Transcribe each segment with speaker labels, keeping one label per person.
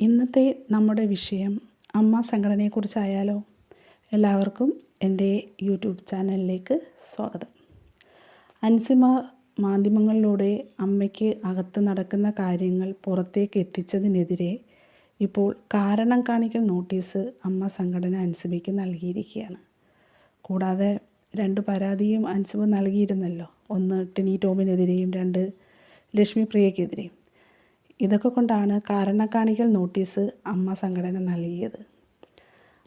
Speaker 1: ഇന്നത്തെ നമ്മുടെ വിഷയം അമ്മ സംഘടനയെക്കുറിച്ചായാലോ? എല്ലാവർക്കും എൻ്റെ യൂട്യൂബ് ചാനലിലേക്ക് സ്വാഗതം. അൻസിമ മാധ്യമങ്ങളിലൂടെ അമ്മയ്ക്ക് അകത്ത് നടക്കുന്ന കാര്യങ്ങൾ പുറത്തേക്ക് എത്തിച്ചതിനെതിരെ ഇപ്പോൾ കാരണം കാണിക്കൽ നോട്ടീസ് അമ്മ സംഘടന അൻസിമയ്ക്ക് നൽകിയിരിക്കുകയാണ്. കൂടാതെ 2 പരാതിയും അൻസിമ നൽകിയിരുന്നല്ലോ. 1 ടിനി ടോമിനെതിരെയും 2 ലക്ഷ്മി പ്രിയയ്ക്കെതിരെയും. ഇതൊക്കെ കൊണ്ടാണ് കാരണം കാണിക്കൽ നോട്ടീസ് അമ്മ സംഘടന നൽകിയത്.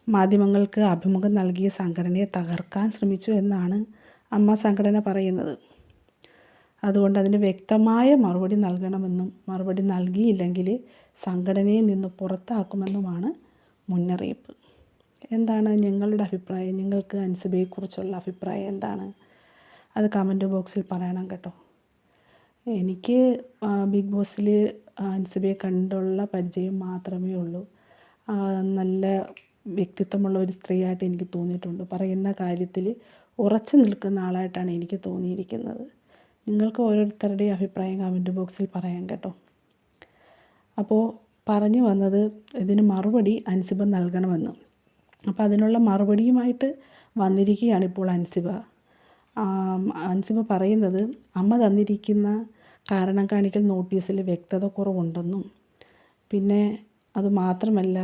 Speaker 1: മാധ്യമങ്ങൾക്ക് അഭിമുഖം നൽകിയ സംഘടനയെ തകർക്കാൻ ശ്രമിച്ചു എന്നാണ് അമ്മ സംഘടന പറയുന്നത്. അതുകൊണ്ട് അതിന് വ്യക്തമായ മറുപടി നൽകണമെന്നും മറുപടി നൽകിയില്ലെങ്കിൽ സംഘടനയിൽ നിന്ന് പുറത്താക്കുമെന്നുമാണ് മുന്നറിയിപ്പ്. എന്താണ് നിങ്ങളുടെ അഭിപ്രായം? നിങ്ങൾക്ക് അൻസിബയെക്കുറിച്ചുള്ള അഭിപ്രായം എന്താണ്? അത് കമൻറ്റ് ബോക്സിൽ പറയണം കേട്ടോ. എനിക്ക് ബിഗ് ബോസിൽ അൻസിബയെ കണ്ടുള്ള പരിചയം മാത്രമേ ഉള്ളൂ. നല്ല വ്യക്തിത്വമുള്ള ഒരു സ്ത്രീയായിട്ട് എനിക്ക് തോന്നിയിട്ടുണ്ട്. പറയുന്ന കാര്യത്തിൽ ഉറച്ചു നിൽക്കുന്ന ആളായിട്ടാണ് എനിക്ക് തോന്നിയിരിക്കുന്നത്. നിങ്ങൾക്ക് ഓരോരുത്തരുടെയും അഭിപ്രായം കമൻറ്റ് ബോക്സിൽ പറയാം കേട്ടോ. അപ്പോൾ പറഞ്ഞു വന്നത് ഇതിന് മറുപടി അൻസിബ നൽകണമെന്ന്. അപ്പോൾ അതിനുള്ള മറുപടിയുമായിട്ട് വന്നിരിക്കുകയാണ് ഇപ്പോൾ അൻസിബ. അൻസിബ പറയുന്നത് അമ്മ തന്നിരിക്കുന്ന കാരണം കാണിക്കൽ നോട്ടീസിൽ വ്യക്തത കുറവുണ്ടെന്നും പിന്നെ അതുമാത്രമല്ല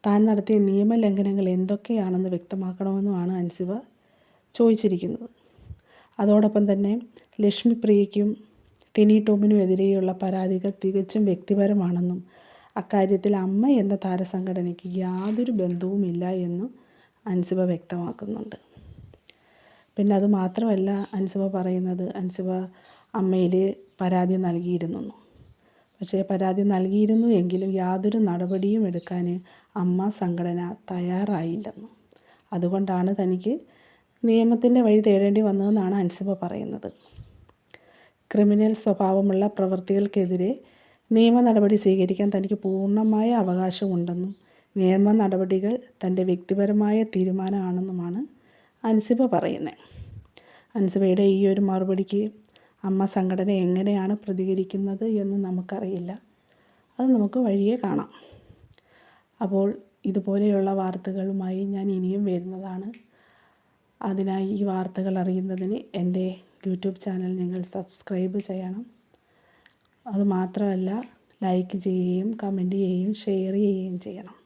Speaker 1: താൻ നടത്തിയ നിയമലംഘനങ്ങൾ എന്തൊക്കെയാണെന്ന് വ്യക്തമാക്കണമെന്നുമാണ് അൻസിബ ചോദിച്ചിരിക്കുന്നത്. അതോടൊപ്പം തന്നെ ലക്ഷ്മി പ്രിയയ്ക്കും ടിനി ടോമിനും എതിരെയുള്ള പരാതികൾ തികച്ചും വ്യക്തിപരമാണെന്നും അക്കാര്യത്തിൽ അമ്മ എന്ന താരസംഘടനയ്ക്ക് യാതൊരു ബന്ധവുമില്ല എന്നും അൻസിബ വ്യക്തമാക്കുന്നുണ്ട്. പിന്നെ അതുമാത്രമല്ല അൻസിബ പറയുന്നത് അൻസിബ അമ്മയിൽ പരാതി നൽകിയിരുന്നു. പക്ഷേ പരാതി നൽകിയിരുന്നു എങ്കിലും യാതൊരു നടപടിയും എടുക്കാൻ അമ്മ സംഘടന തയ്യാറായില്ലെന്നും അതുകൊണ്ടാണ് തനിക്ക് നിയമത്തിൻ്റെ വഴി തേടേണ്ടി വന്നതെന്നാണ് അൻസിബ പറയുന്നത്. ക്രിമിനൽ സ്വഭാവമുള്ള പ്രവൃത്തികൾക്കെതിരെ നിയമ നടപടി സ്വീകരിക്കാൻ തനിക്ക് പൂർണ്ണമായ അവകാശമുണ്ടെന്നും നിയമ നടപടികൾ തൻ്റെ വ്യക്തിപരമായ തീരുമാനമാണെന്നുമാണ് അൻസിബ പറയുന്നത്. അൻസിബയുടെ ഈ ഒരു മറുപടിക്ക് അമ്മ സംഘടന എങ്ങനെയാണ് പ്രതികരിക്കുന്നത് എന്ന് നമുക്കറിയില്ല. അത് നമുക്ക് വഴിയേ കാണാം. അപ്പോൾ ഇതുപോലെയുള്ള വാർത്തകളുമായി ഞാൻ ഇനിയും വരുന്നതാണ്. അതിനായി ഈ വാർത്തകൾ അറിയുന്നതിന് എൻ്റെ യൂട്യൂബ് ചാനൽ നിങ്ങൾ സബ്സ്ക്രൈബ് ചെയ്യണം. അതുമാത്രമല്ല ലൈക്ക് ചെയ്യുകയും കമൻറ്റ് ചെയ്യുകയും ഷെയർ ചെയ്യുകയും ചെയ്യണം.